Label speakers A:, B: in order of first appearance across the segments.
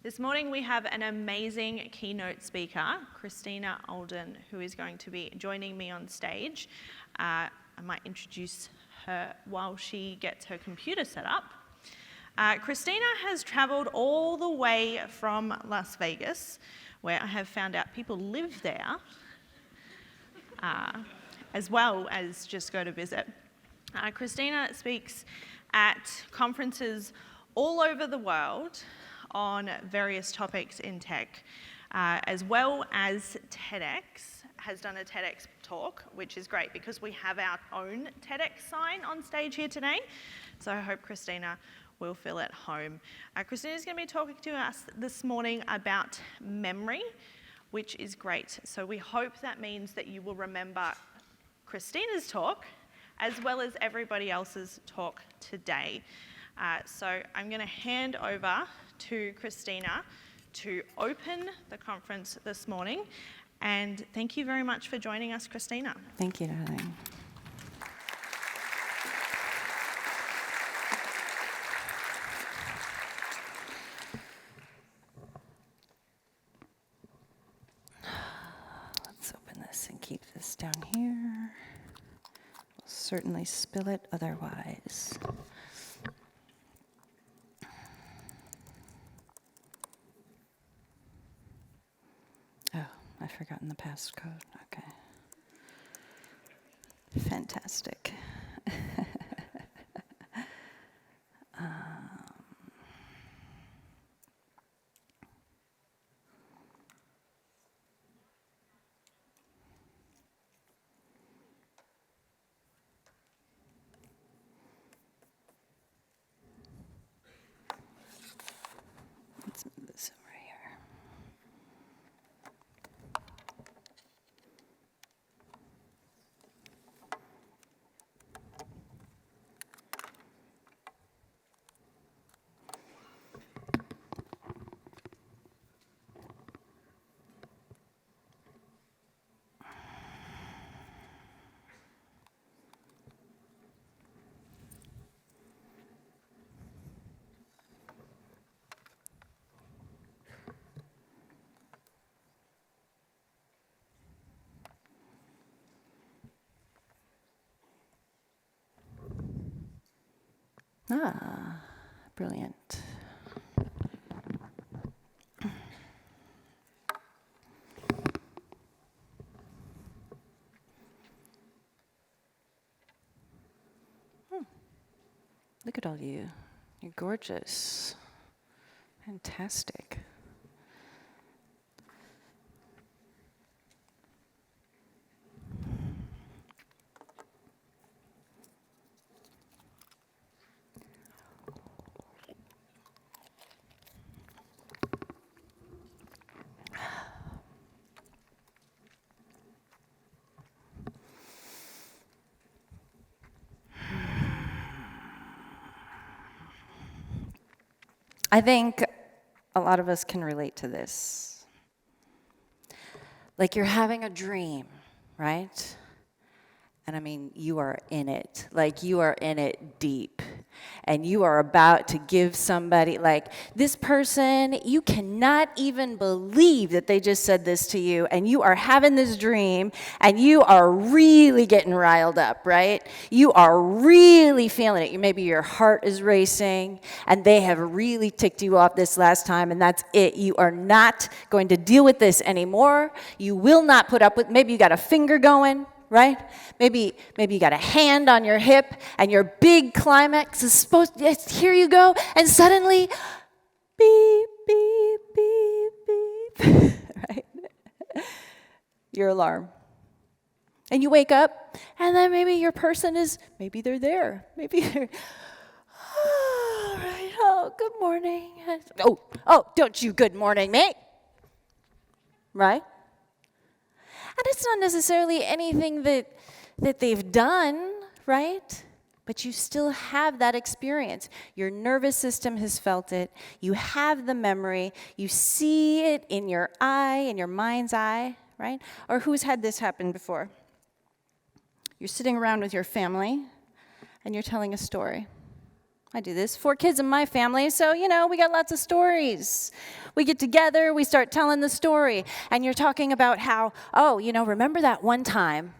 A: This morning we have an amazing keynote speaker, Christina Aldan, who is going to be joining me on stage. I might introduce her while she gets her computer set up. Christina has travelled all the way from Las Vegas, where I have found out people live there, as well as just go to visit. Christina speaks at conferences all over the world on various topics in tech, as well as TEDx, has done a TEDx talk, which is great because we have our own TEDx sign on stage here today. So I hope Christina will feel at home. Christina is going to be talking to us this morning about memory, which is great. So we hope that means that you will remember Christina's talk as well as everybody else's talk today. So I'm going to hand over to Christina to open the conference this morning. And thank you very much for joining us, Christina.
B: Thank you, darling. Let's open this and keep this down here. We'll certainly spill it otherwise. I've forgotten the passcode. Okay. Fantastic. Let's move this over here. Brilliant. Look at all you. You're gorgeous. Fantastic. I think a lot of us can relate to this. Like you're having a dream, right? And I mean, you are in it. Like you are in it deep. And you are about to give somebody, like this person, you cannot even believe that they just said this to you. And you are having this dream and you are really getting riled up, right? You are really feeling it. Maybe your heart is racing and they have really ticked you off this last time and that's it. You are not going to deal with this anymore. You will not put up with, maybe you got a finger going. Right? Maybe you got a hand on your hip and your big climax is supposed to, yes, here you go, and suddenly, beep, beep, beep, beep, right? Your alarm. And you wake up, and then maybe your person is, maybe they're there. Maybe they're, oh, right, oh, good morning. Oh, don't you good morning me. Right? And it's not necessarily anything that they've done, right? But you still have that experience. Your nervous system has felt it. You have the memory. You see it in your eye, in your mind's eye, right? Or who's had this happen before? You're sitting around with your family, and you're telling a story. I do this. 4 kids in my family, so, we got lots of stories. We get together, we start telling the story, and you're talking about how, oh, remember that one time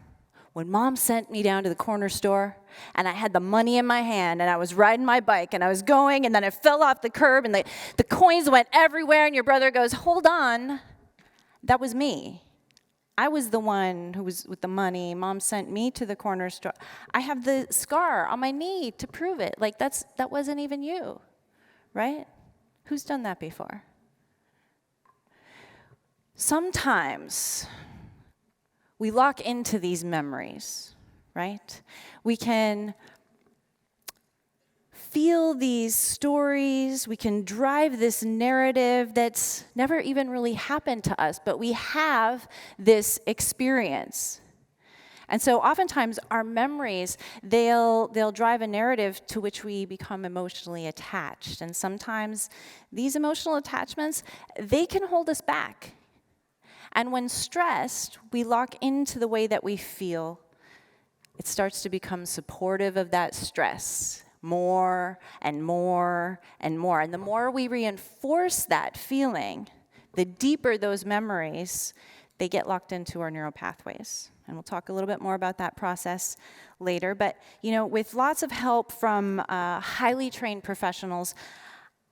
B: when Mom sent me down to the corner store, and I had the money in my hand, and I was riding my bike, and I was going, and then I fell off the curb, and the coins went everywhere, and your brother goes, hold on, that was me. I was the one who was with the money. Mom sent me to the corner store. I have the scar on my knee to prove it. Like, that wasn't even you, right? Who's done that before? Sometimes we lock into these memories, right? We can feel these stories, we can drive this narrative that's never even really happened to us, but we have this experience. And so oftentimes our memories, they'll drive a narrative to which we become emotionally attached. And sometimes these emotional attachments, they can hold us back. And when stressed, we lock into the way that we feel. It starts to become supportive of that stress. More and more and more. And the more we reinforce that feeling, the deeper those memories, they get locked into our neural pathways. And we'll talk a little bit more about that process later. But, with lots of help from highly trained professionals,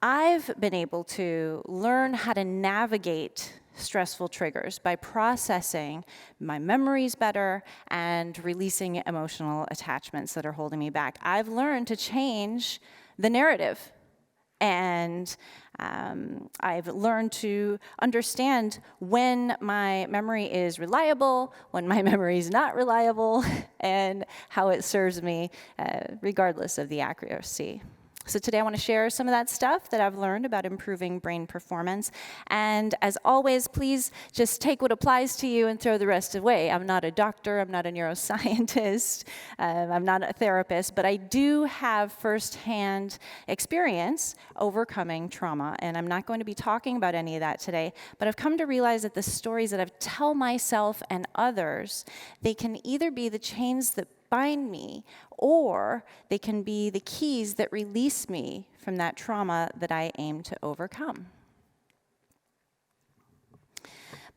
B: I've been able to learn how to navigate stressful triggers by processing my memories better and releasing emotional attachments that are holding me back. I've learned to change the narrative, and I've learned to understand when my memory is reliable, when my memory is not reliable, and how it serves me regardless of the accuracy. So today I want to share some of that stuff that I've learned about improving brain performance. And as always, please just take what applies to you and throw the rest away. I'm not a doctor, I'm not a neuroscientist, I'm not a therapist, but I do have firsthand experience overcoming trauma. And I'm not going to be talking about any of that today, but I've come to realize that the stories that I tell myself and others, they can either be the chains that bind me, or they can be the keys that release me from that trauma that I aim to overcome.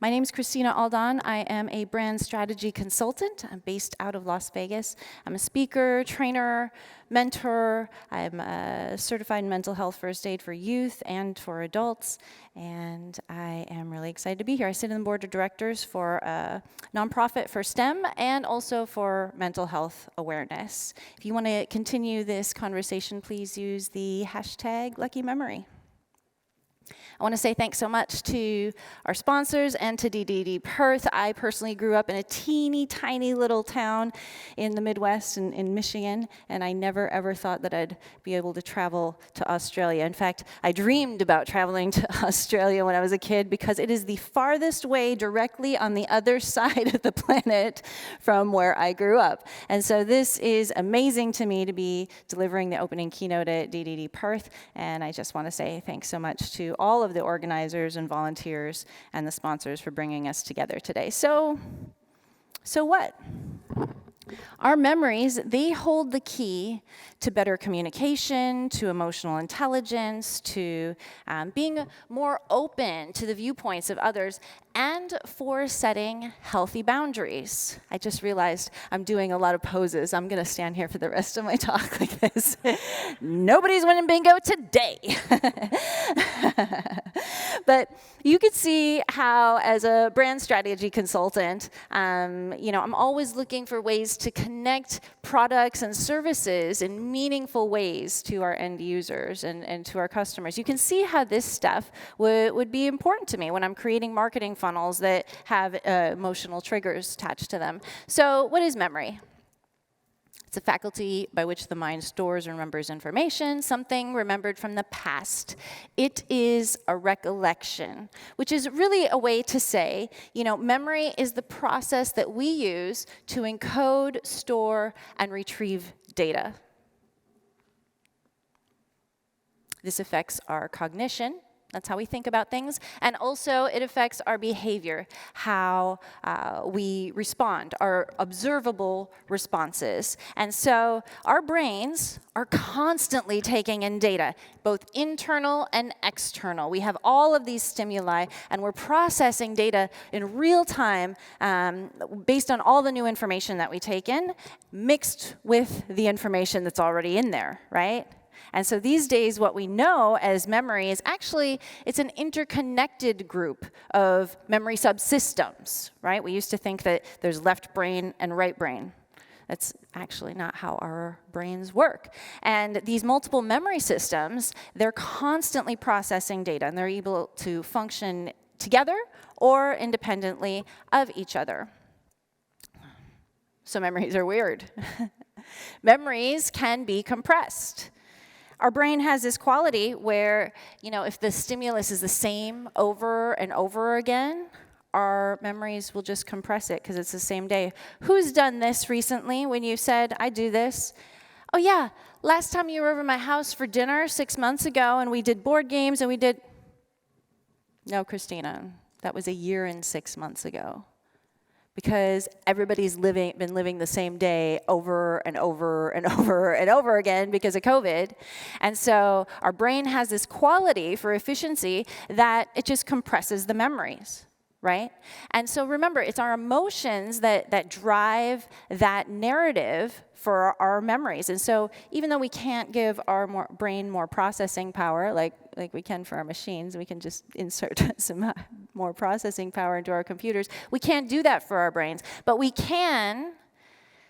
B: My name is Christina Aldan. I am a brand strategy consultant. I'm based out of Las Vegas. I'm a speaker, trainer, mentor. I'm a certified mental health first aid for youth and for adults, and I am really excited to be here. I sit on the board of directors for a nonprofit for STEM and also for mental health awareness. If you want to continue this conversation, please use the hashtag #LuckyMemory. I want to say thanks so much to our sponsors and to DDD Perth. I personally grew up in a teeny tiny little town in the Midwest in Michigan, and I never ever thought that I'd be able to travel to Australia. In fact, I dreamed about traveling to Australia when I was a kid because it is the farthest way directly on the other side of the planet from where I grew up. And so this is amazing to me to be delivering the opening keynote at DDD Perth, and I just want to say thanks so much to all of the organizers and volunteers and the sponsors for bringing us together today. So what? Our memories, they hold the key to better communication, to emotional intelligence, to being more open to the viewpoints of others, and for setting healthy boundaries. I just realized I'm doing a lot of poses. I'm going to stand here for the rest of my talk like this. Nobody's winning bingo today. But you could see how, as a brand strategy consultant, I'm always looking for ways to connect products and services in meaningful ways to our end users and to our customers. You can see how this stuff would be important to me when I'm creating marketing funnels that have emotional triggers attached to them. So what is memory? It's a faculty by which the mind stores and remembers information, something remembered from the past. It is a recollection, which is really a way to say, memory is the process that we use to encode, store, and retrieve data. This affects our cognition, That's how we think about things. And also, it affects our behavior, how we respond, our observable responses. And so our brains are constantly taking in data, both internal and external. We have all of these stimuli, and we're processing data in real time based on all the new information that we take in, mixed with the information that's already in there, right? And so these days, what we know as memory is actually, it's an interconnected group of memory subsystems, right? We used to think that there's left brain and right brain. That's actually not how our brains work. And these multiple memory systems, they're constantly processing data, and they're able to function together or independently of each other. So memories are weird. Memories can be compressed. Our brain has this quality where, if the stimulus is the same over and over again, our memories will just compress it because it's the same day. Who's done this recently when you said, I do this? Oh yeah, last time you were over my house for dinner 6 months ago and we did board games and we did... No, Christina, that was 1 year and 6 months ago. Because everybody's been living the same day over and over and over and over again because of COVID. And so our brain has this quality for efficiency that it just compresses the memories, right? And so remember, it's our emotions that drive that narrative for our memories. And so even though we can't give our brain more processing power, like we can for our machines, we can just insert some more processing power into our computers. We can't do that for our brains, but we can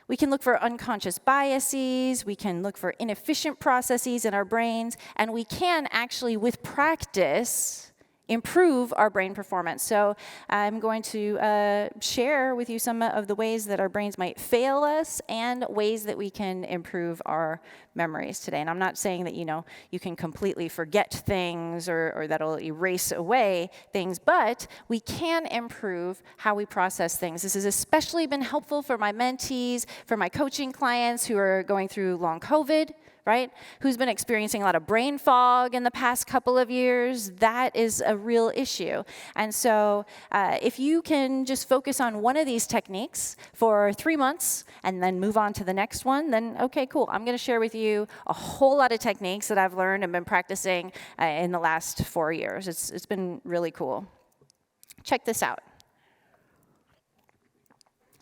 B: look for unconscious biases, we can look for inefficient processes in our brains, and we can actually, with practice, improve our brain performance. So I'm going to share with you some of the ways that our brains might fail us and ways that we can improve our memories today. And I'm not saying that, you can completely forget things or that'll erase away things, but we can improve how we process things. This has especially been helpful for my mentees, for my coaching clients who are going through long COVID, right? Who's been experiencing a lot of brain fog in the past couple of years. That is a real issue. And so if you can just focus on one of these techniques for 3 months and then move on to the next one, then okay, cool. I'm going to share with you a whole lot of techniques that I've learned and been practicing in the last 4 years. It's been really cool. Check this out.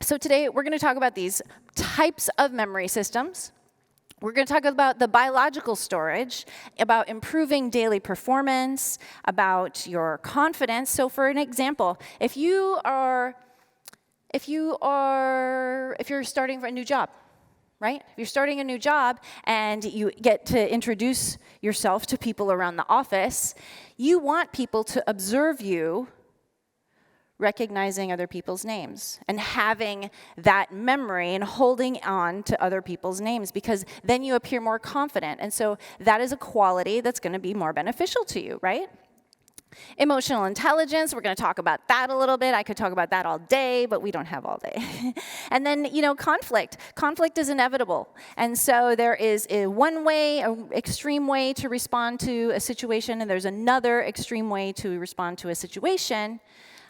B: So today we're going to talk about these types of memory systems. We're going to talk about the biological storage, about improving daily performance, about your confidence. So for an example, if you're starting for a new job, right? If you're starting a new job and you get to introduce yourself to people around the office, you want people to observe you recognizing other people's names and having that memory and holding on to other people's names, because then you appear more confident. And so that is a quality that's going to be more beneficial to you, right? Emotional intelligence, we're going to talk about that a little bit. I could talk about that all day, but we don't have all day. And then, conflict. Conflict is inevitable. And so there is an extreme way to respond to a situation, and there's another extreme way to respond to a situation.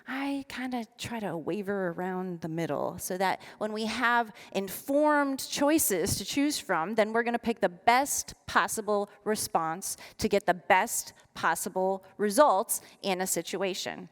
B: I kind of try to waver around the middle so that when we have informed choices to choose from, then we're going to pick the best possible response to get the best possible results in a situation.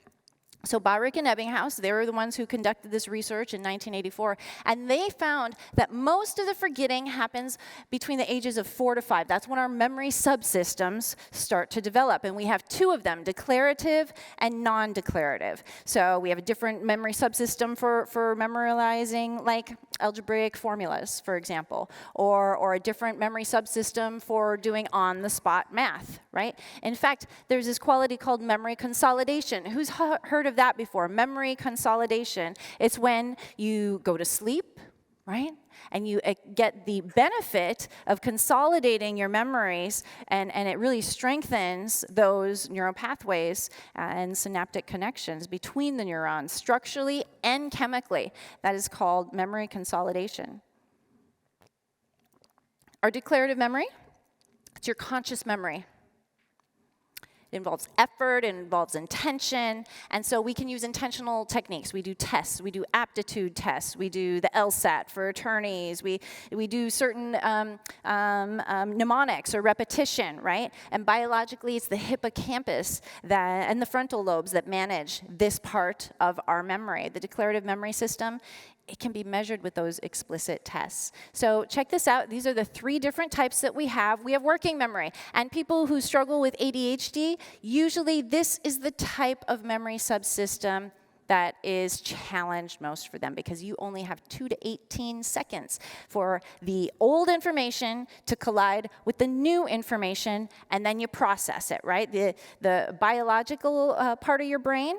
B: So Barick and Ebbinghaus, they were the ones who conducted this research in 1984, and they found that most of the forgetting happens between the ages of 4 to 5. That's when our memory subsystems start to develop, and we have 2 of them, declarative and non-declarative. So we have a different memory subsystem for memorizing, like algebraic formulas, for example, or a different memory subsystem for doing on-the-spot math, right? In fact, there's this quality called memory consolidation. Who's heard of that before? Memory consolidation. It's when you go to sleep, right? And you get the benefit of consolidating your memories, and it really strengthens those neural pathways and synaptic connections between the neurons, structurally and chemically. That is called memory consolidation. Our declarative memory, it's your conscious memory. It involves effort, it involves intention, and so we can use intentional techniques. We do tests, we do aptitude tests, we do the LSAT for attorneys, we do certain mnemonics or repetition, right? And biologically, it's the hippocampus and the frontal lobes that manage this part of our memory. The declarative memory system, it can be measured with those explicit tests. So check this out. These are the 3 different types that we have. We have working memory. And people who struggle with ADHD, usually this is the type of memory subsystem that is challenged most for them, because you only have 2 to 18 seconds for the old information to collide with the new information, and then you process it, right? The biological part of your brain,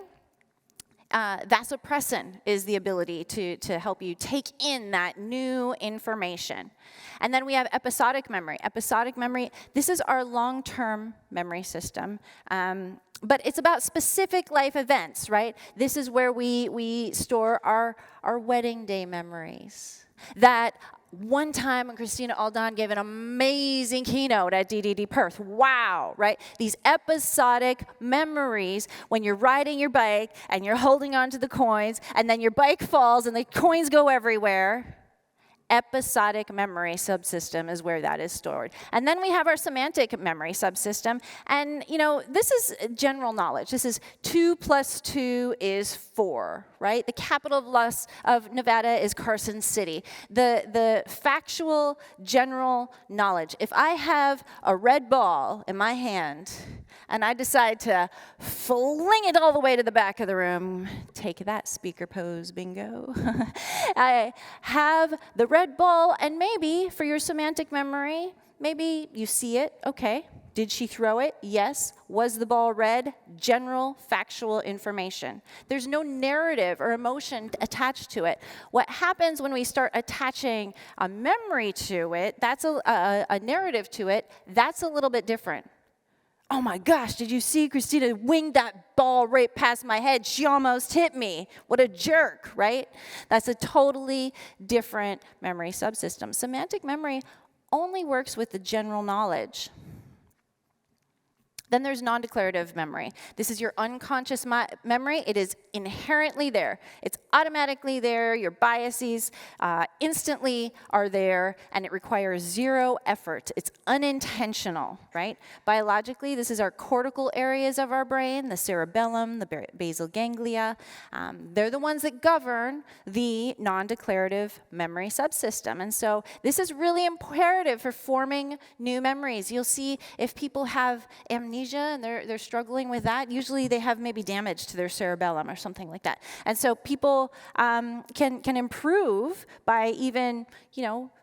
B: vasopressin is the ability to help you take in that new information. And then we have episodic memory. Episodic memory, this is our long-term memory system. But it's about specific life events, right? This is where we store our wedding day memories. That one time when Christina Aldan gave an amazing keynote at DDD Perth. Wow, right? These episodic memories when you're riding your bike and you're holding on to the coins and then your bike falls and the coins go everywhere. Episodic memory subsystem is where that is stored. And then we have our semantic memory subsystem. And, this is general knowledge. This is 2 + 2 is 4, right? The capital of Nevada is Carson City. The factual general knowledge. If I have a red ball in my hand and I decide to fling it all the way to the back of the room, take that, speaker pose, bingo. I have the red ball, and maybe for your semantic memory, maybe you see it, okay. Did she throw it? Yes. Was the ball red? General factual information. There's no narrative or emotion attached to it. What happens when we start attaching a memory to it, that's a narrative to it, that's a little bit different. Oh my gosh, did you see Christina winged that ball right past my head? She almost hit me. What a jerk, right? That's a totally different memory subsystem. Semantic memory only works with the general knowledge. Then there's non-declarative memory. This is your unconscious memory. It is inherently there. It's automatically there. Your biases instantly are there, and it requires 0 effort. It's unintentional, right? Biologically, this is our cortical areas of our brain, the cerebellum, the basal ganglia. They're the ones that govern the non-declarative memory subsystem. And so this is really imperative for forming new memories. You'll see if people have amnesia and they're struggling with that, usually they have maybe damage to their cerebellum or something like that. And so people can improve by even,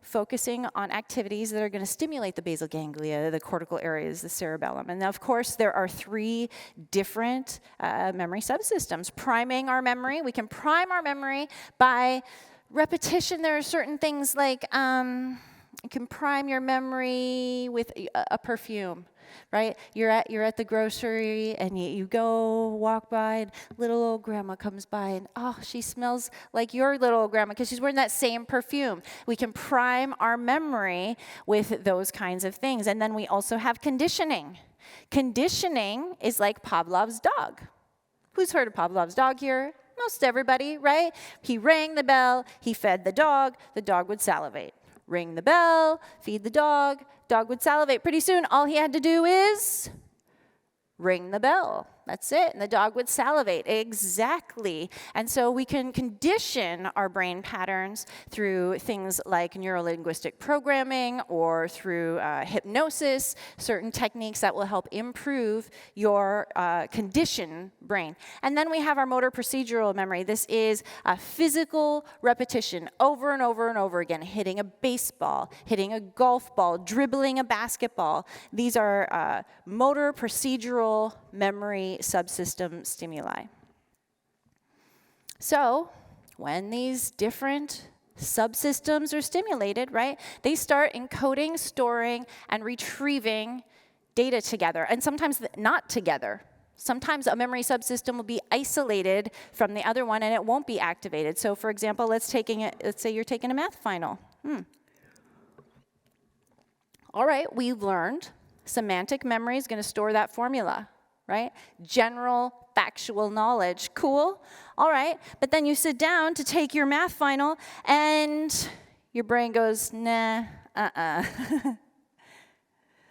B: focusing on activities that are going to stimulate the basal ganglia, the cortical areas, the cerebellum. And of course, there are 3 different memory subsystems. Priming our memory. We can prime our memory by repetition. There are certain things like you can prime your memory with a perfume. Right? You're at the grocery and you go walk by and little old grandma comes by and she smells like your little old grandma because she's wearing that same perfume. We can prime our memory with those kinds of things. And then we also have conditioning. Conditioning is like Pavlov's dog. Who's heard of Pavlov's dog here? Most everybody, right? He rang the bell, he fed the dog would salivate. Ring the bell, feed the dog would salivate. Pretty soon, all he had to do is ring the bell. That's it. And the dog would salivate. Exactly. And so we can condition our brain patterns through things like neurolinguistic programming or through hypnosis, certain techniques that will help improve your conditioned brain. And then we have our motor procedural memory. This is a physical repetition over and over and over again, hitting a baseball, hitting a golf ball, dribbling a basketball. These are motor procedural memory subsystem stimuli. So, when these different subsystems are stimulated, right, they start encoding, storing, and retrieving data together, and sometimes not together. Sometimes a memory subsystem will be isolated from the other one, and it won't be activated. So, for example, let's say you're taking a math final. All right, we've learned semantic memory is going to store that formula. right? General factual knowledge. Cool. All right. But then you sit down to take your math final and your brain goes, nah,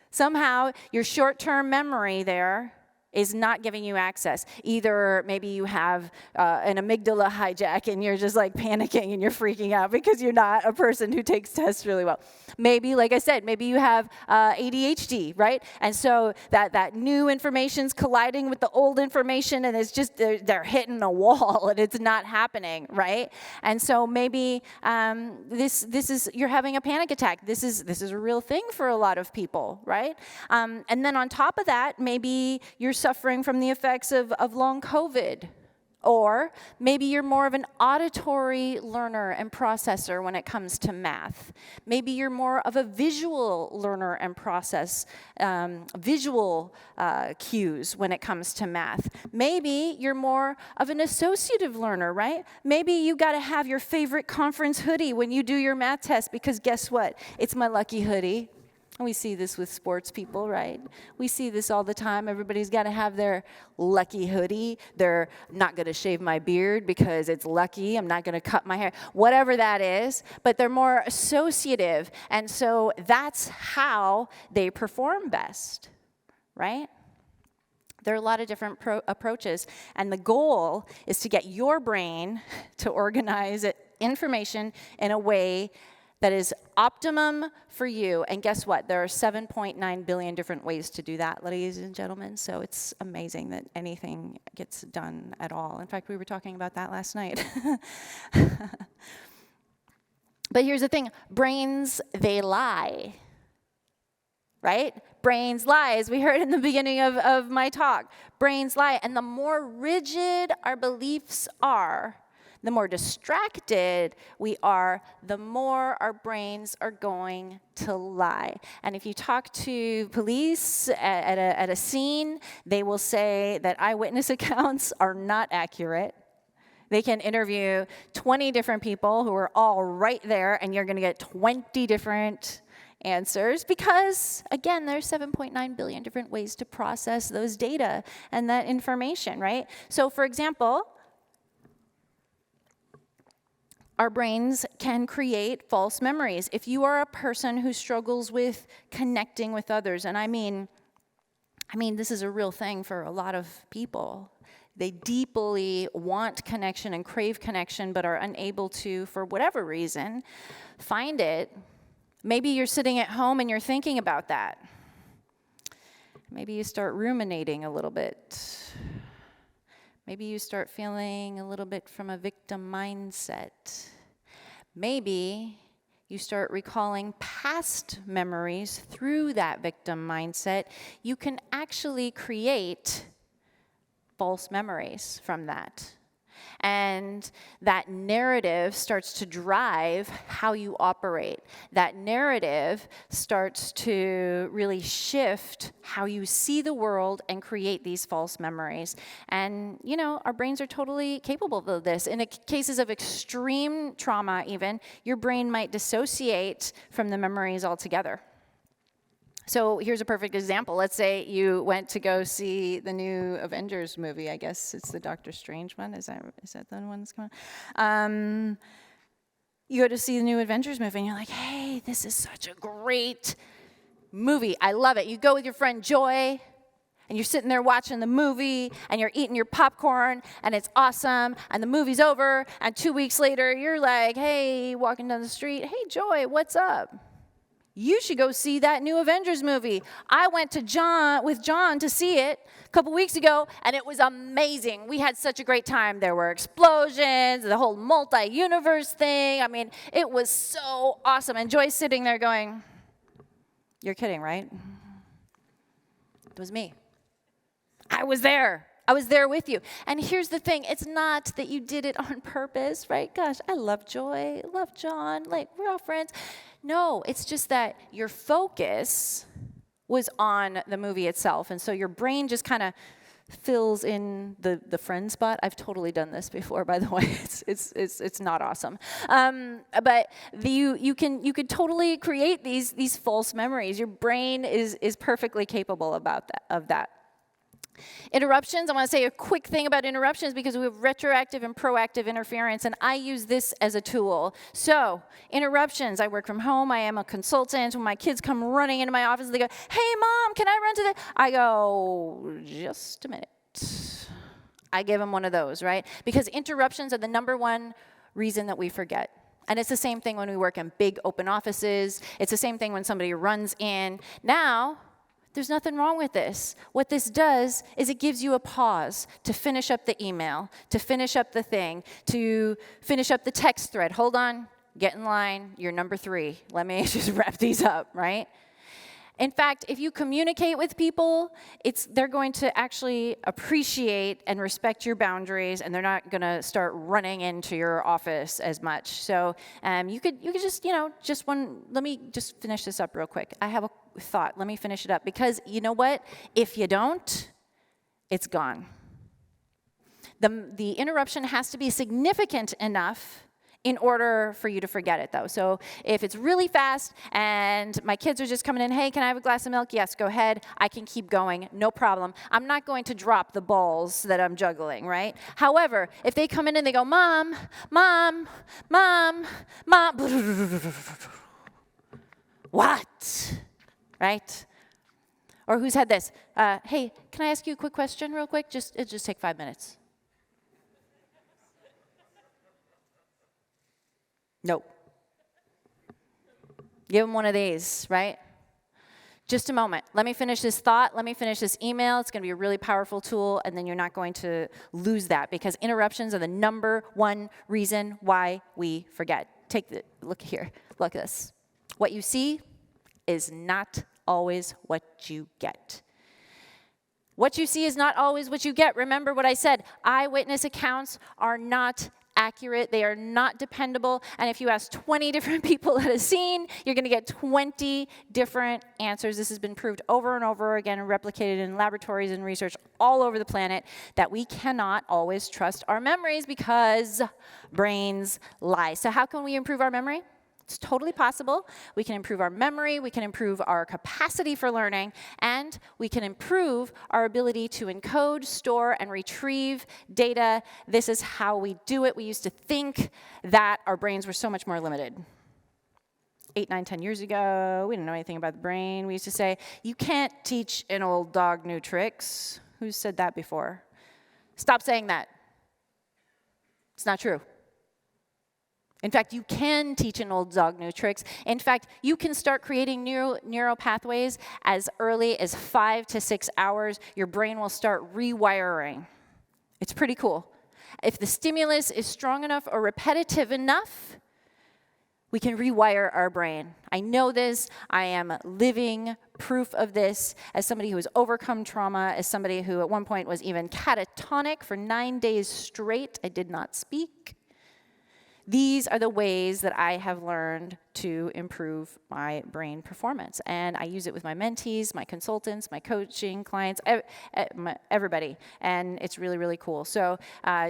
B: Somehow your short-term memory there is not giving you access. Either maybe you have an amygdala hijack and you're just like panicking and you're freaking out because you're not a person who takes tests really well. Maybe, like I said, maybe you have ADHD, right? And so that new information's colliding with the old information and it's just, they're hitting a wall and it's not happening, right? And so maybe this is, you're having a panic attack. This is a real thing for a lot of people, right? And then on top of that, maybe you're suffering from the effects of long COVID. Or maybe you're more of an auditory learner and processor when it comes to math. Maybe you're more of a visual learner and process visual cues when it comes to math. Maybe you're more of an associative learner, right? Maybe you got to have your favorite conference hoodie when you do your math test because guess what? It's my lucky hoodie. And we see this with sports people, right? We see this all the time. Everybody's got to have their lucky hoodie. They're not going to shave my beard because it's lucky. I'm not going to cut my hair. Whatever that is. But they're more associative. And so that's how they perform best, right? There are a lot of different approaches. And the goal is to get your brain to organize information in a way that is optimum for you. And guess what? There are 7.9 billion different ways to do that, ladies and gentlemen. So it's amazing that anything gets done at all. In fact, we were talking about that last night. But here's the thing. Brains, they lie. Right? Brains lie, as we heard in the beginning of my talk. Brains lie. And the more rigid our beliefs are, the more distracted we are, the more our brains are going to lie. And if you talk to police at a scene, they will say that eyewitness accounts are not accurate. They can interview 20 different people who are all right there, and you're going to get 20 different answers because, again, there's 7.9 billion different ways to process those data and that information, right? So, for example, our brains can create false memories. If you are a person who struggles with connecting with others, and I mean, this is a real thing for a lot of people. They deeply want connection and crave connection, but are unable to, for whatever reason, find it. Maybe you're sitting at home and you're thinking about that. Maybe you start ruminating a little bit. Maybe you start feeling a little bit from a victim mindset. Maybe you start recalling past memories through that victim mindset. You can actually create false memories from that. And that narrative starts to drive how you operate. That narrative starts to really shift how you see the world and create these false memories. And, you know, our brains are totally capable of this. In cases of extreme trauma even, your brain might dissociate from the memories altogether. So here's a perfect example. Let's say you went to go see the new Avengers movie. I guess it's the Doctor Strange one. Is that the one that's coming? You go to see the new Avengers movie, and you're like, hey, this is such a great movie. I love it. You go with your friend Joy, and you're sitting there watching the movie, and you're eating your popcorn, and it's awesome, and the movie's over, and 2 weeks later, you're like, hey, walking down the street, hey, Joy, what's up? You should go see that new Avengers movie. I went with John to see it a couple weeks ago, and it was amazing. We had such a great time. There were explosions, the whole multi-universe thing. I mean, it was so awesome. And Joy's sitting there going, you're kidding, right? It was me. I was there. I was there with you. And here's the thing. It's not that you did it on purpose, right? Gosh, I love Joy. I love John. Like, we're all friends. No, it's just that your focus was on the movie itself. And so your brain just kind of fills in the friend spot. I've totally done this before, by the way. It's not awesome. But you could totally create these false memories. Your brain is perfectly capable of that. Interruptions, I want to say a quick thing about interruptions because we have retroactive and proactive interference, and I use this as a tool. So, interruptions, I work from home, I am a consultant. When my kids come running into my office, they go, hey, Mom, can I run to the... I go, just a minute. I give them one of those, right? Because interruptions are the number one reason that we forget. And it's the same thing when we work in big open offices. It's the same thing when somebody runs in. Now, there's nothing wrong with this. What this does is it gives you a pause to finish up the email, to finish up the thing, to finish up the text thread. Hold on, get in line, you're number 3. Let me just wrap these up, right? In fact, if you communicate with people, they're going to actually appreciate and respect your boundaries, and they're not going to start running into your office as much. So you could just, let me just finish this up real quick. I have a thought. Let me finish it up. Because you know what? If you don't, it's gone. The interruption has to be significant enough in order for you to forget it, though. So if it's really fast and my kids are just coming in, hey, can I have a glass of milk? Yes, go ahead. I can keep going. No problem. I'm not going to drop the balls that I'm juggling, right? However, if they come in and they go, Mom, Mom, Mom, Mom, what? Right? Or who's had this? Hey, can I ask you a quick question real quick? It'll just take 5 minutes. Nope. Give them one of these, right? Just a moment. Let me finish this thought. Let me finish this email. It's going to be a really powerful tool, and then you're not going to lose that because interruptions are the number one reason why we forget. Look here. Look at this. What you see is not always what you get. What you see is not always what you get. Remember what I said. Eyewitness accounts are not accurate. They are not dependable. And if you ask 20 different people at a scene, you're going to get 20 different answers. This has been proved over and over again and replicated in laboratories and research all over the planet that we cannot always trust our memories because brains lie. So how can we improve our memory? It's totally possible. We can improve our memory, we can improve our capacity for learning, and we can improve our ability to encode, store, and retrieve data. This is how we do it. We used to think that our brains were so much more limited. 8, 9, 10 years ago, we didn't know anything about the brain. We used to say, you can't teach an old dog new tricks. Who's said that before? Stop saying that. It's not true. In fact, you can teach an old dog new tricks. In fact, you can start creating neural pathways as early as 5 to 6 hours. Your brain will start rewiring. It's pretty cool. If the stimulus is strong enough or repetitive enough, we can rewire our brain. I know this. I am living proof of this as somebody who has overcome trauma, as somebody who at one point was even catatonic for 9 days straight. I did not speak. These are the ways that I have learned to improve my brain performance. And I use it with my mentees, my consultants, my coaching clients, everybody. And it's really, really cool. So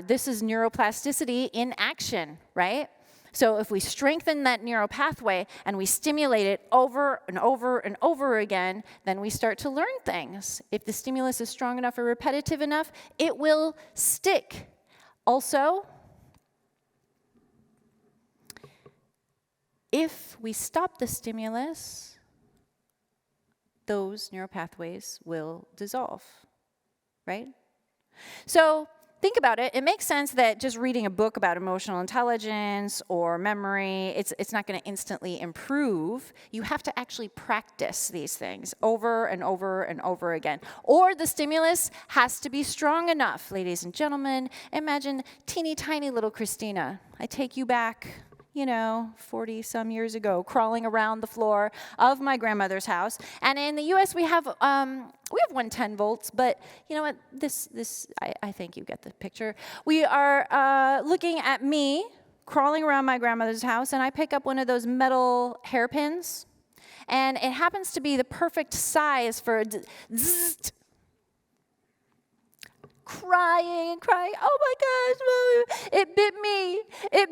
B: this is neuroplasticity in action, right? So if we strengthen that neural pathway and we stimulate it over and over and over again, then we start to learn things. If the stimulus is strong enough or repetitive enough, it will stick. Also, if we stop the stimulus, those neural pathways will dissolve, right? So think about it. It makes sense that just reading a book about emotional intelligence or memory, it's not going to instantly improve. You have to actually practice these things over and over and over again. Or the stimulus has to be strong enough. Ladies and gentlemen, imagine teeny tiny little Christina. I take you back 40-some years ago, crawling around the floor of my grandmother's house. And in the U.S., we have 110 volts, but you know what? I think you get the picture. We are looking at me crawling around my grandmother's house, and I pick up one of those metal hairpins, and it happens to be the perfect size for a zzzt. Crying, oh my gosh, Mom, it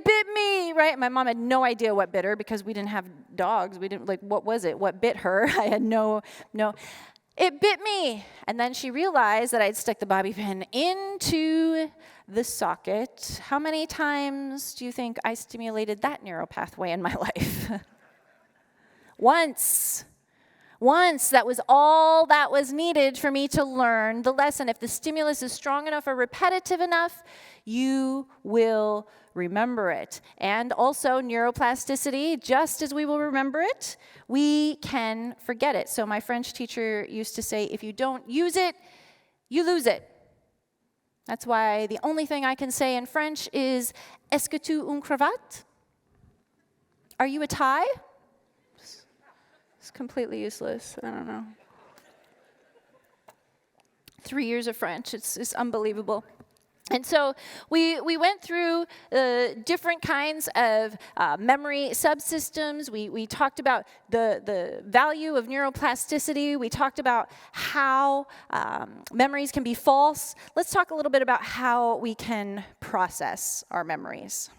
B: bit me, right? My mom had no idea what bit her because we didn't have dogs. We didn't, what was it? What bit her? I had no. it bit me. And then she realized that I'd stuck the bobby pin into the socket. How many times do you think I stimulated that neural pathway in my life? Once. Once. That was all that was needed for me to learn the lesson. If the stimulus is strong enough or repetitive enough, you will remember it. And also neuroplasticity, just as we will remember it, we can forget it. So my French teacher used to say, if you don't use it, you lose it. That's why the only thing I can say in French is, est-ce que tu une cravate? Are you a tie? It's completely useless. I don't know. 3 years of French. It's unbelievable. And so we went through different kinds of memory subsystems. We talked about the value of neuroplasticity. We talked about how memories can be false. Let's talk a little bit about how we can process our memories.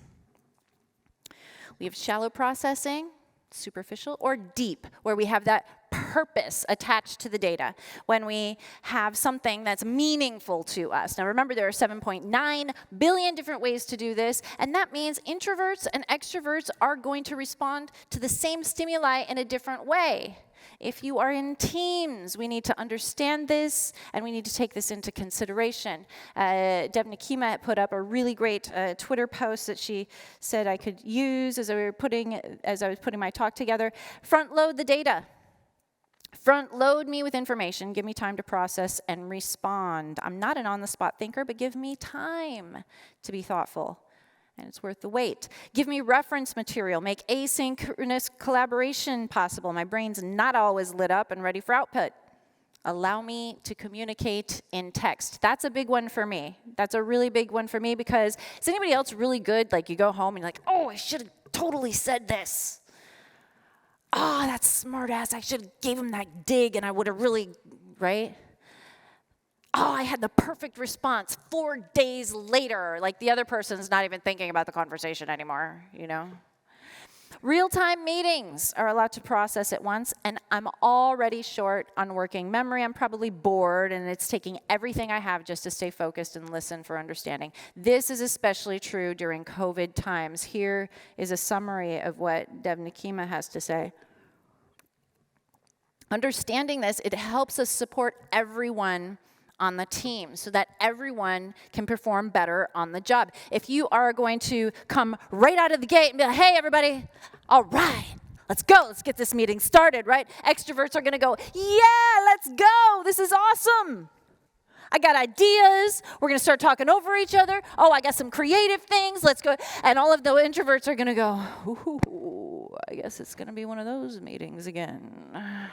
B: We have shallow processing, superficial, or deep, where we have that purpose attached to the data, when we have something that's meaningful to us. Now remember, there are 7.9 billion different ways to do this, and that means introverts and extroverts are going to respond to the same stimuli in a different way. If you are in teams, we need to understand this, and we need to take this into consideration. Deb Nikima put up a really great Twitter post that she said I could use as I was putting my talk together. Front load the data. Front load me with information, give me time to process and respond. I'm not an on-the-spot thinker, but give me time to be thoughtful, and it's worth the wait. Give me reference material, make asynchronous collaboration possible. My brain's not always lit up and ready for output. Allow me to communicate in text. That's a big one for me. That's a really big one for me, because is anybody else really good? Like you go home and you're like, oh, I should have totally said this. Oh, that's smart ass. I should have gave him that dig and I would have really, right? Oh, I had the perfect response 4 days later. Like the other person's not even thinking about the conversation anymore, you know? Real-time meetings are a lot to process at once, and I'm already short on working memory. I'm probably bored, and it's taking everything I have just to stay focused and listen for understanding. This is especially true during COVID times. Here is a summary of what Deb Nikima has to say. Understanding this, it helps us support everyone on the team so that everyone can perform better on the job. If you are going to come right out of the gate and be like, hey, everybody, all right, let's go. Let's get this meeting started, right? Extroverts are going to go, yeah, let's go. This is awesome. I got ideas. We're going to start talking over each other. Oh, I got some creative things. Let's go. And all of the introverts are going to go, ooh, I guess it's going to be one of those meetings again.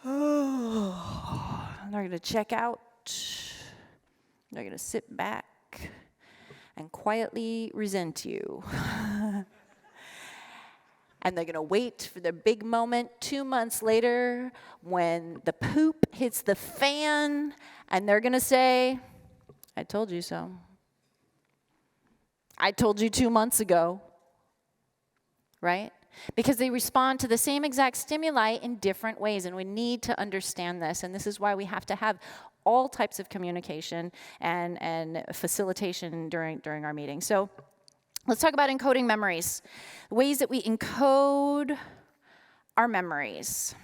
B: Oh, they're going to check out. They're going to sit back and quietly resent you. And they're going to wait for the big moment 2 months later when the poop hits the fan, and they're going to say, I told you so. I told you 2 months ago. Right? Because they respond to the same exact stimuli in different ways, and we need to understand this. And this is why we have to have all types of communication and facilitation during our meetings. So let's talk about encoding memories. Ways that we encode our memories.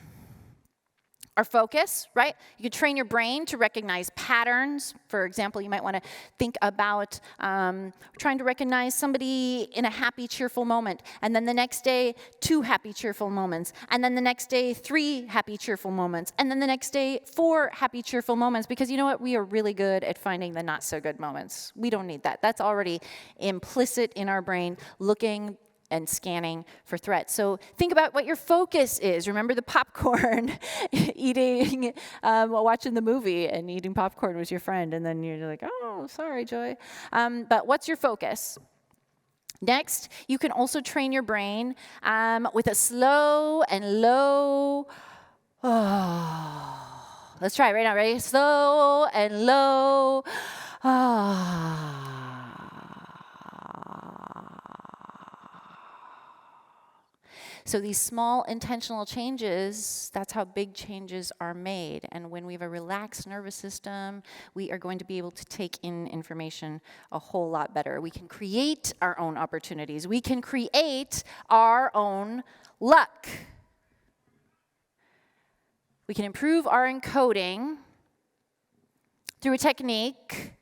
B: Our focus, right? You can train your brain to recognize patterns. For example, you might want to think about trying to recognize somebody in a happy, cheerful moment, and then the next day, 2 happy, cheerful moments, and then the next day, 3 happy, cheerful moments, and then the next day, 4 happy, cheerful moments, because you know what? We are really good at finding the not-so-good moments. We don't need that. That's already implicit in our brain, looking and scanning for threats. So think about what your focus is. Remember the popcorn, eating, watching the movie and eating popcorn with your friend, and then you're like, oh, sorry, Joy. But what's your focus? Next, you can also train your brain with a slow and low. Oh. Let's try it right now. Ready? Slow and low. Ah. So these small intentional changes, that's how big changes are made. And when we have a relaxed nervous system, we are going to be able to take in information a whole lot better. We can create our own opportunities. We can create our own luck. We can improve our encoding through a technique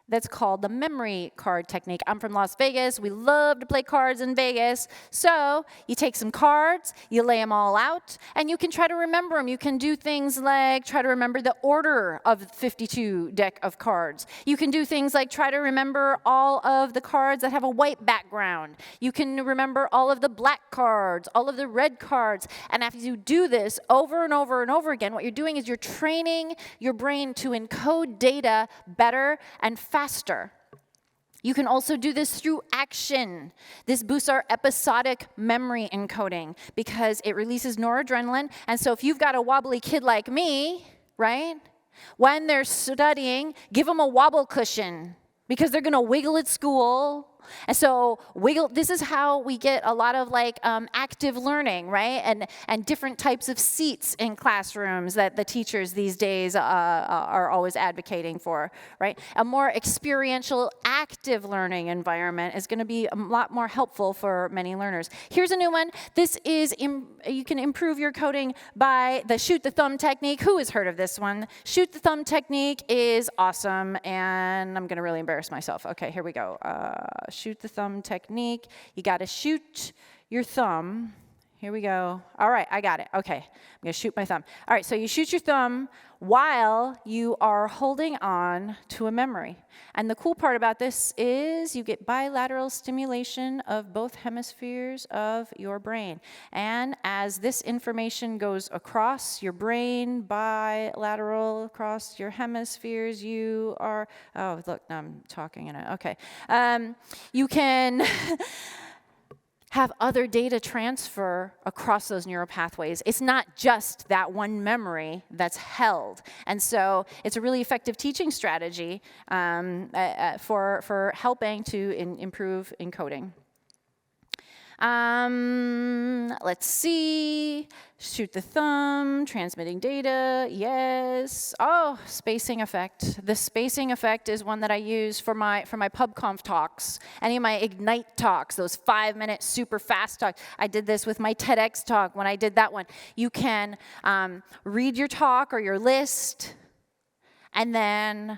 B: that's called the memory card technique. I'm from Las Vegas. We love to play cards in Vegas. So you take some cards, you lay them all out, and you can try to remember them. You can do things like try to remember the order of the 52 deck of cards. You can do things like try to remember all of the cards that have a white background. You can remember all of the black cards, all of the red cards. And after you do this over and over and over again, what you're doing is you're training your brain to encode data better and faster. You can also do this through action. This boosts our episodic memory encoding because it releases noradrenaline. And so if you've got a wobbly kid like me, right, when they're studying, give them a wobble cushion because they're going to wiggle at school. And so this is how we get a lot of like active learning, right? And different types of seats in classrooms that the teachers these days are always advocating for, right? A more experiential, active learning environment is going to be a lot more helpful for many learners. Here's a new one. This is, you can improve your coding by the shoot the thumb technique. Who has heard of this one? Shoot the thumb technique is awesome, and I'm going to really embarrass myself. Okay, here we go. Shoot the thumb technique. You got to shoot your thumb. Here we go. All right, I got it. Okay, I'm going to shoot my thumb. All right, so you shoot your thumb while you are holding on to a memory. And the cool part about this is you get bilateral stimulation of both hemispheres of your brain. And as this information goes across your brain, bilateral across your hemispheres, you are, oh, look, now I'm talking in it. Okay. You can have other data transfer across those neural pathways. It's not just that one memory that's held. And so it's a really effective teaching strategy for helping to improve encoding. Let's see. Shoot the thumb, transmitting data, yes. Oh, spacing effect. The spacing effect is one that I use for my PubConf talks, any of my Ignite talks, those 5-minute super fast talks. I did this with my TEDx talk when I did that one. You can read your talk or your list and then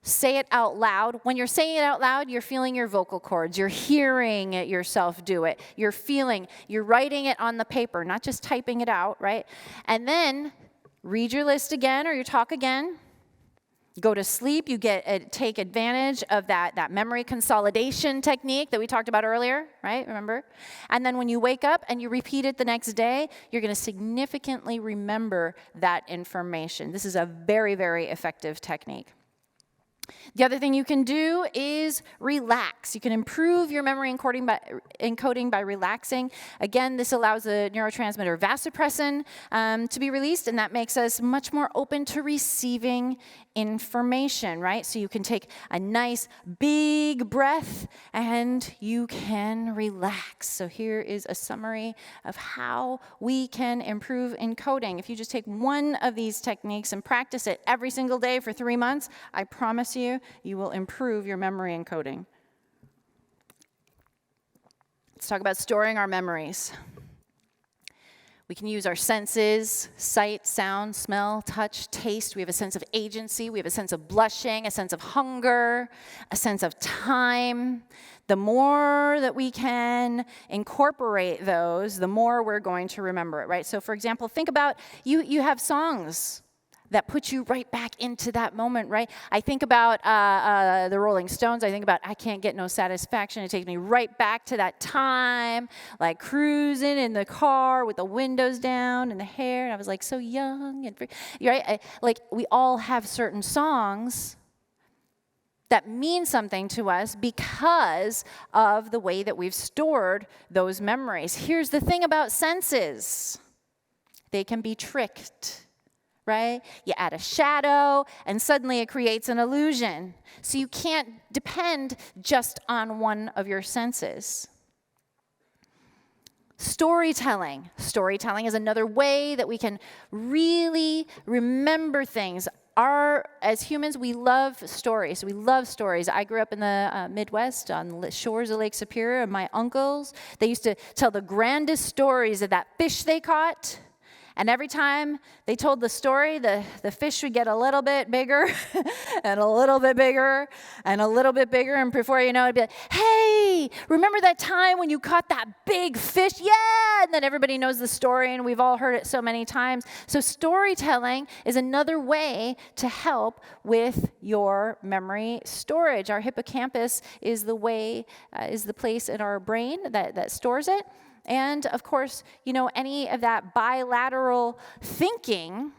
B: say it out loud. When you're saying it out loud, you're feeling your vocal cords. You're hearing yourself do it. You're writing it on the paper, not just typing it out, right? And then read your list again or your talk again. Go to sleep. You take advantage of that memory consolidation technique that we talked about earlier, right? Remember? And then when you wake up and you repeat it the next day, you're going to significantly remember that information. This is a very, very effective technique. The other thing you can do is relax. You can improve your memory encoding by relaxing. Again, this allows the neurotransmitter vasopressin to be released, and that makes us much more open to receiving information, right? So you can take a nice big breath and you can relax. So here is a summary of how we can improve encoding. If you just take one of these techniques and practice it every single day for 3 months, I promise you, you will improve your memory encoding. Let's talk about storing our memories. We can use our senses, sight, sound, smell, touch, taste. We have a sense of agency. We have a sense of blushing, a sense of hunger, a sense of time. The more that we can incorporate those, the more we're going to remember it, right? So for example, think about you have songs that put you right back into that moment, right? I think about the Rolling Stones. I think about I Can't Get No Satisfaction. It takes me right back to that time, like cruising in the car with the windows down and the hair. And I was like so young and free, right? Like we all have certain songs that mean something to us because of the way that we've stored those memories. Here's the thing about senses. They can be tricked. Right? You add a shadow, and suddenly it creates an illusion. So you can't depend just on one of your senses. Storytelling. Storytelling is another way that we can really remember things. As humans, we love stories. We love stories. I grew up in the Midwest on the shores of Lake Superior, and my uncles, they used to tell the grandest stories of that fish they caught. And every time they told the story, the fish would get a little bit bigger and a little bit bigger and a little bit bigger. And before you know it, it'd be like, hey, remember that time when you caught that big fish? Yeah! And then everybody knows the story, and we've all heard it so many times. So storytelling is another way to help with your memory storage. Our hippocampus is the place in our brain that stores it. And of course, any of that bilateral thinking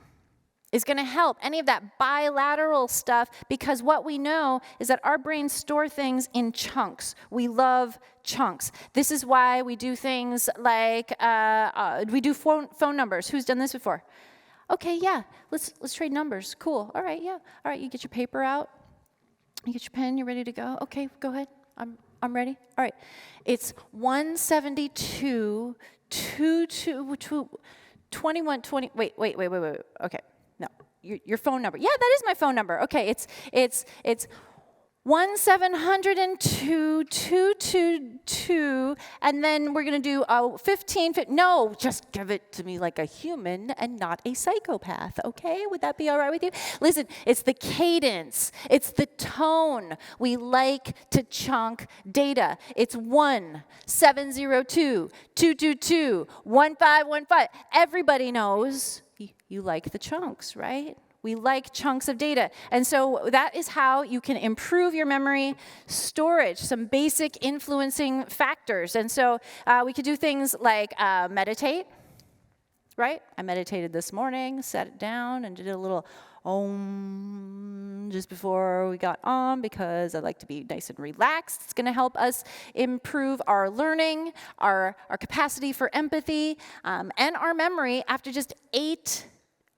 B: is going to help, any of that bilateral stuff, because what we know is that our brains store things in chunks. We love chunks. This is why we do things like, we do phone numbers. Who's done this before? Okay, yeah, let's trade numbers. Cool. All right, yeah. All right, you get your paper out. You get your pen, you're ready to go. Okay, go ahead. I'm ready. All right. It's 172, 21, 20. Wait. Okay. No. Your phone number. Yeah, that is my phone number. Okay. It's 1702, 222, and then we're going to do 15. No, just give it to me like a human and not a psychopath, okay? Would that be all right with you? Listen, it's the cadence. It's the tone. We like to chunk data. It's 1702, 222, 1515. Everybody knows you like the chunks, right? We like chunks of data. And so that is how you can improve your memory storage, some basic influencing factors. And so we could do things like meditate, right? I meditated this morning, sat it down, and did a little Om just before we got on because I like to be nice and relaxed. It's going to help us improve our learning, our capacity for empathy, and our memory after just 8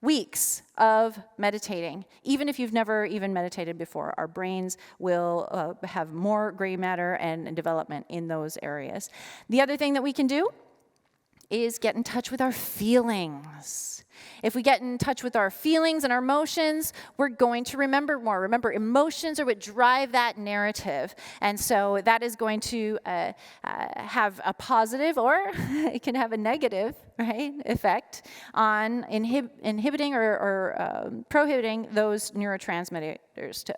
B: weeks of meditating. Even if you've never even meditated before, our brains will have more gray matter and development in those areas. The other thing that we can do is get in touch with our feelings. If we get in touch with our feelings and our emotions, we're going to remember more. Remember, emotions are what drive that narrative. And so that is going to have a positive, or it can have a negative, right, effect on inhibiting or prohibiting those neurotransmitters to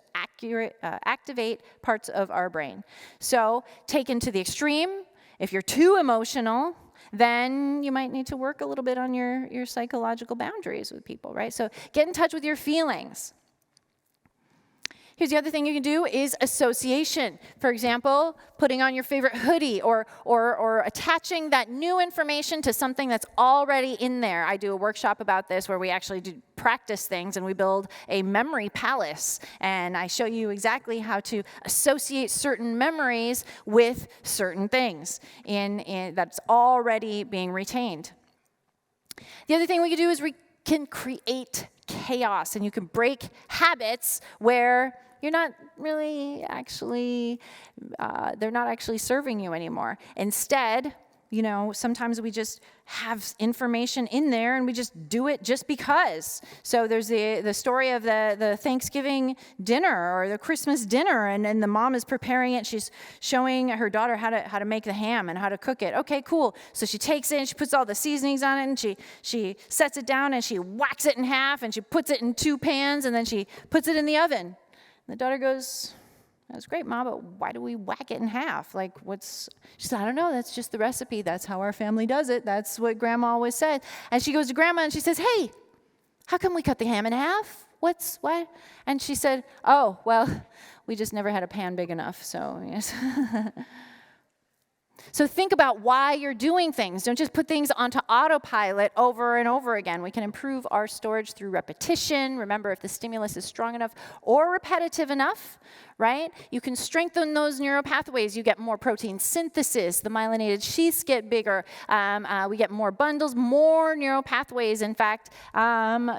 B: activate parts of our brain. So taken to the extreme, if you're too emotional, then you might need to work a little bit on your psychological boundaries with people, right? So get in touch with your feelings. Here's the other thing you can do is association. For example, putting on your favorite hoodie or attaching that new information to something that's already in there. I do a workshop about this where we actually do practice things and we build a memory palace. And I show you exactly how to associate certain memories with certain things that's already being retained. The other thing we can do is we can create chaos, and you can break habits where you're not really actually, they're not actually serving you anymore. Instead, sometimes we just have information in there and we just do it just because. So there's the story of the Thanksgiving dinner or the Christmas dinner, and the mom is preparing it. She's showing her daughter how to make the ham and how to cook it. Okay, cool. So she takes it and she puts all the seasonings on it, and she sets it down and she whacks it in half, and she puts it in 2 pans, and then she puts it in the oven. And the daughter goes, "That's great, Mom, but why do we whack it in half? She said, "I don't know, that's just the recipe. That's how our family does it. That's what Grandma always said." And she goes to Grandma and she says, "Hey, how come we cut the ham in half? What?" And she said, "Oh, well, we just never had a pan big enough, so yes." So think about why you're doing things. Don't just put things onto autopilot over and over again. We can improve our storage through repetition. Remember, if the stimulus is strong enough or repetitive enough, right? You can strengthen those neural pathways. You get more protein synthesis. The myelinated sheaths get bigger. We get more bundles, more neural pathways, in fact,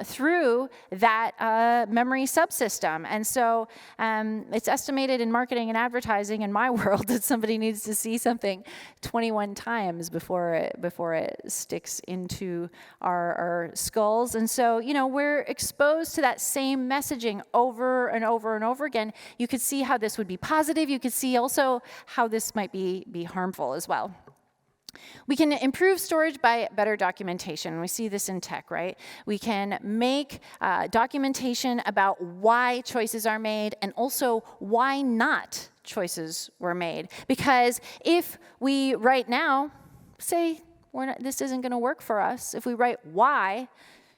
B: through that memory subsystem. And so it's estimated in marketing and advertising in my world that somebody needs to see something 21 times before it sticks into our skulls. And so, we're exposed to that same messaging over and over and over again. You could see how this would be positive. You could see also how this might be harmful as well. We can improve storage by better documentation. We see this in tech, right? We can make documentation about why choices are made and also why not choices were made. Because if we right now say this isn't going to work for us, if we write why,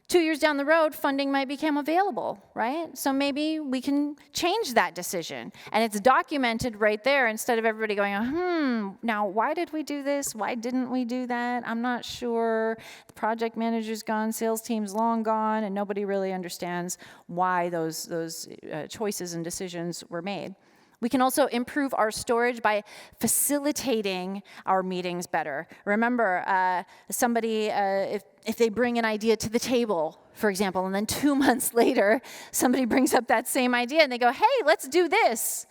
B: 2 years down the road, funding might become available, right? So maybe we can change that decision. And it's documented right there instead of everybody going, now why did we do this? Why didn't we do that? I'm not sure. The project manager's gone, sales team's long gone, and nobody really understands why those choices and decisions were made. We can also improve our storage by facilitating our meetings better. Remember, somebody, if they bring an idea to the table, for example, and then 2 months later, somebody brings up that same idea and they go, hey, let's do this.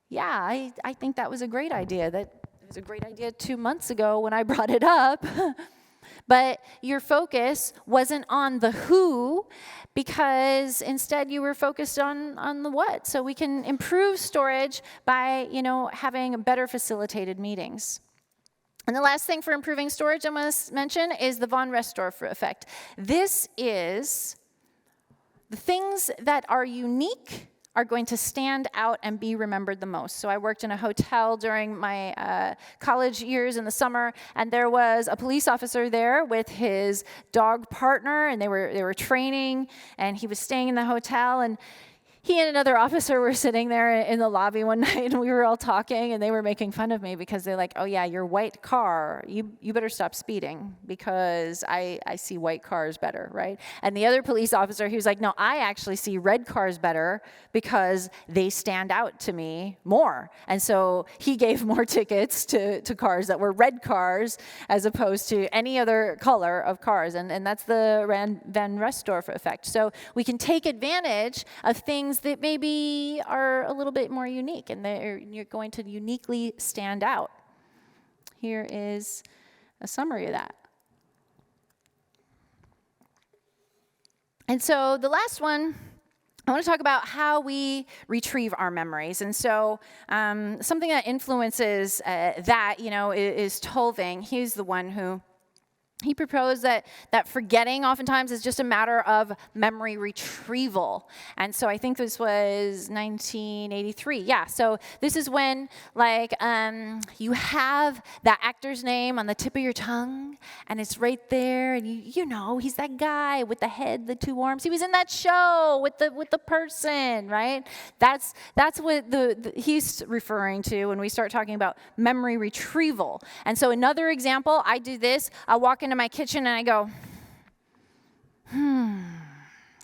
B: Yeah, I think that was a great idea. It was a great idea 2 months ago when I brought it up. But your focus wasn't on the who, because instead you were focused on the what. So we can improve storage by, having better facilitated meetings. And the last thing for improving storage I must mention is the von Restorff effect. This is the things that are unique are going to stand out and be remembered the most. So I worked in a hotel during my college years in the summer, and there was a police officer there with his dog partner, and they were training, and he was staying in the hotel, and he and another officer were sitting there in the lobby one night, and we were all talking, and they were making fun of me because they're like, oh yeah, your white car, you better stop speeding because I see white cars better, right? And the other police officer, he was like, no, I actually see red cars better because they stand out to me more. And so he gave more tickets to cars that were red cars as opposed to any other color of cars. And that's the Van Restorff effect. So we can take advantage of things that maybe are a little bit more unique, and you're going to uniquely stand out. Here is a summary of that. And so the last one, I want to talk about how we retrieve our memories. And so something that influences that, is Tolving. He's the one who he proposed that forgetting oftentimes is just a matter of memory retrieval. And so I think this was 1983. Yeah, so this is when, you have that actor's name on the tip of your tongue, and it's right there, and he's that guy with the head, the two arms. He was in that show with the person, right? That's what he's referring to when we start talking about memory retrieval. And so another example, I do this. I walk into my kitchen and I go,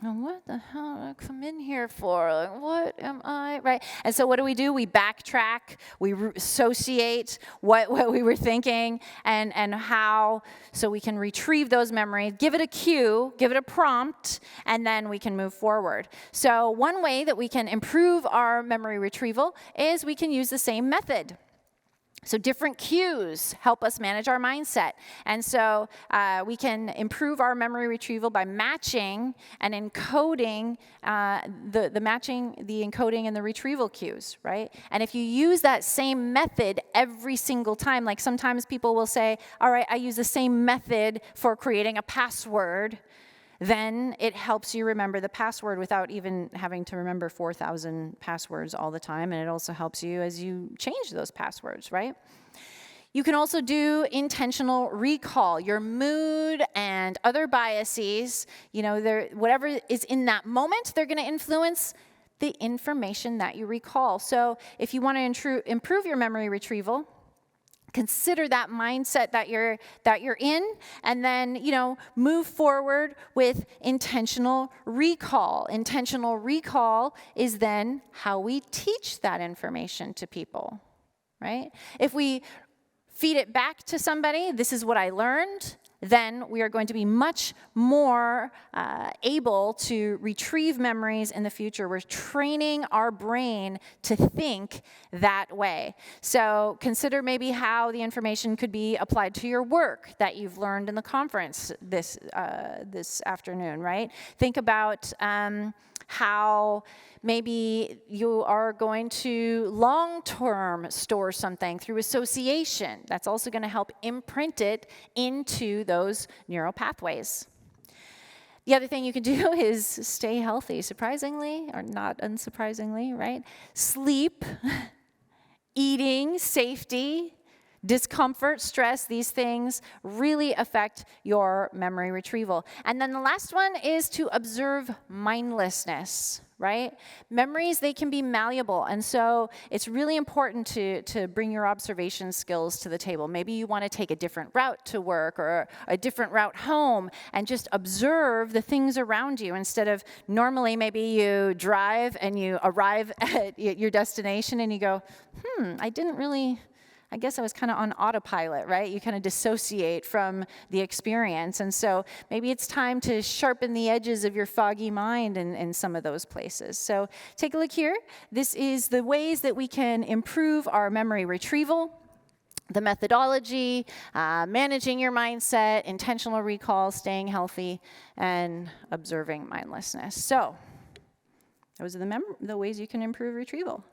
B: what the hell did I come in here for? Like, what am I, right? And so what do? We backtrack, we associate what we were thinking and how, so we can retrieve those memories, give it a cue, give it a prompt, and then we can move forward. So one way that we can improve our memory retrieval is we can use the same method. So different cues help us manage our mindset. And so we can improve our memory retrieval by matching and encoding, matching the encoding and the retrieval cues, right? And if you use that same method every single time, like sometimes people will say, all right, I use the same method for creating a password, then it helps you remember the password without even having to remember 4,000 passwords all the time. And it also helps you as you change those passwords, right? You can also do intentional recall. Your mood and other biases, whatever is in that moment, they're going to influence the information that you recall. So if you want to improve your memory retrieval,
C: Consider that mindset that you're in, and then, move forward with intentional recall. Intentional recall is then how we teach that information to people, right? If we feed it back to somebody, this is what I learned, then we are going to be much more able to retrieve memories in the future. We're training our brain to think that way. So consider maybe how the information could be applied to your work that you've learned in the conference this afternoon, right? Think about how maybe you are going to long-term store something through association. That's also going to help imprint it into those neural pathways. The other thing you can do is stay healthy, surprisingly, or not unsurprisingly, right? Sleep, eating, safety, discomfort, stress, these things really affect your memory retrieval. And then the last one is to observe mindlessness, right? Memories, they can be malleable, and so it's really important to bring your observation skills to the table. Maybe you want to take a different route to work or a different route home and just observe the things around you instead of normally maybe you drive and you arrive at your destination and you go, I guess I was kind of on autopilot, right? You kind of dissociate from the experience. And so maybe it's time to sharpen the edges of your foggy mind in some of those places. So take a look here. This is the ways that we can improve our memory retrieval, the methodology, managing your mindset, intentional recall, staying healthy, and observing mindlessness. So those are the ways you can improve retrieval.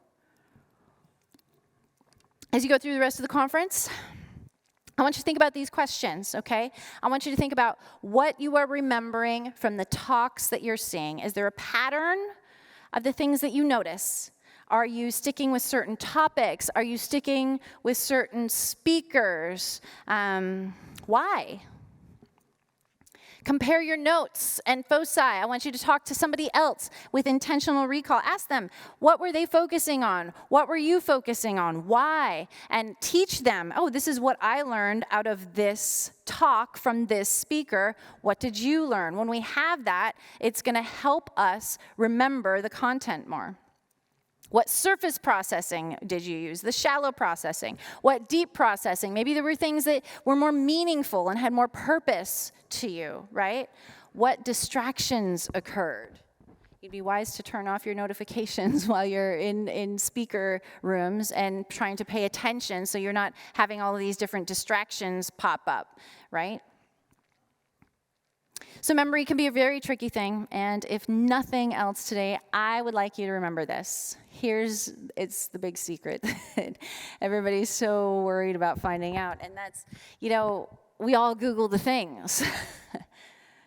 C: As you go through the rest of the conference, I want you to think about these questions, okay? I want you to think about what you are remembering from the talks that you're seeing. Is there a pattern of the things that you notice? Are you sticking with certain topics? Are you sticking with certain speakers? Why? Compare your notes and foci. I want you to talk to somebody else with intentional recall. Ask them, what were they focusing on? What were you focusing on? Why? And teach them, this is what I learned out of this talk from this speaker. What did you learn? When we have that, it's going to help us remember the content more. What surface processing did you use? The shallow processing. What deep processing? Maybe there were things that were more meaningful and had more purpose to you, right? What distractions occurred? You'd be wise to turn off your notifications while you're in speaker rooms and trying to pay attention so you're not having all of these different distractions pop up, right? So memory can be a very tricky thing, and if nothing else today, I would like you to remember this. It's the big secret that everybody's so worried about finding out, and that's, we all Google the things.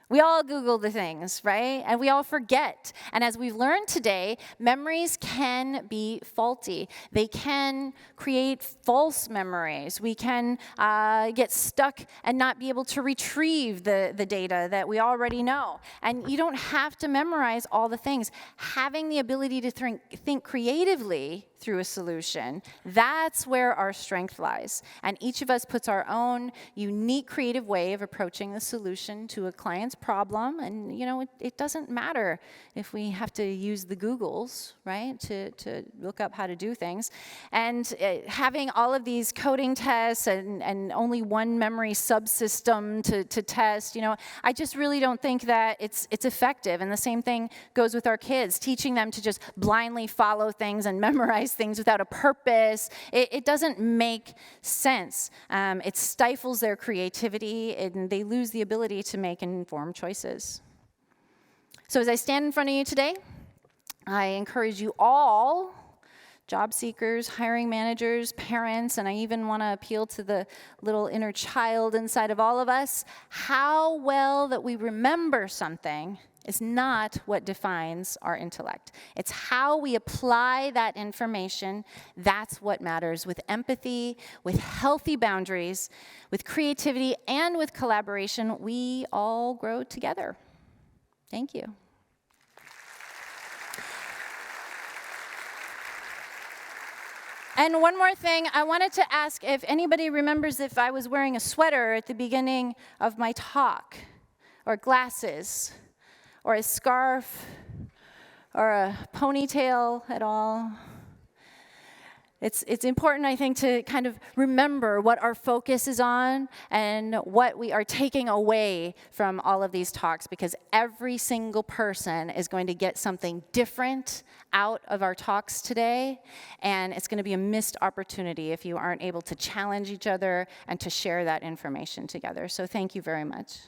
C: We all Google the things, right? And we all forget. And as we've learned today, memories can be faulty. They can create false memories. We can get stuck and not be able to retrieve the data that we already know. And you don't have to memorize all the things. Having the ability to think creatively through a solution, that's where our strength lies. And each of us puts our own unique creative way of approaching the solution to a client's problem. And, it doesn't matter if we have to use the Googles, right, to look up how to do things. And having all of these coding tests and only one memory subsystem to test, I just really don't think that it's effective. And the same thing goes with our kids, teaching them to just blindly follow things and memorize things without a purpose. It doesn't make sense. It stifles their creativity, and they lose the ability to make informed choices. So as I stand in front of you today, I encourage you all, job seekers, hiring managers, parents, and I even want to appeal to the little inner child inside of all of us, how well that we remember something is not what defines our intellect. It's how we apply that information. That's what matters. With empathy, with healthy boundaries, with creativity, and with collaboration, we all grow together. Thank you. And one more thing, I wanted to ask if anybody remembers if I was wearing a sweater at the beginning of my talk, or glasses, or a scarf, or a ponytail at all. It's important, I think, to kind of remember what our focus is on and what we are taking away from all of these talks, because every single person is going to get something different out of our talks today, and it's going to be a missed opportunity if you aren't able to challenge each other and to share that information together. So thank you very much.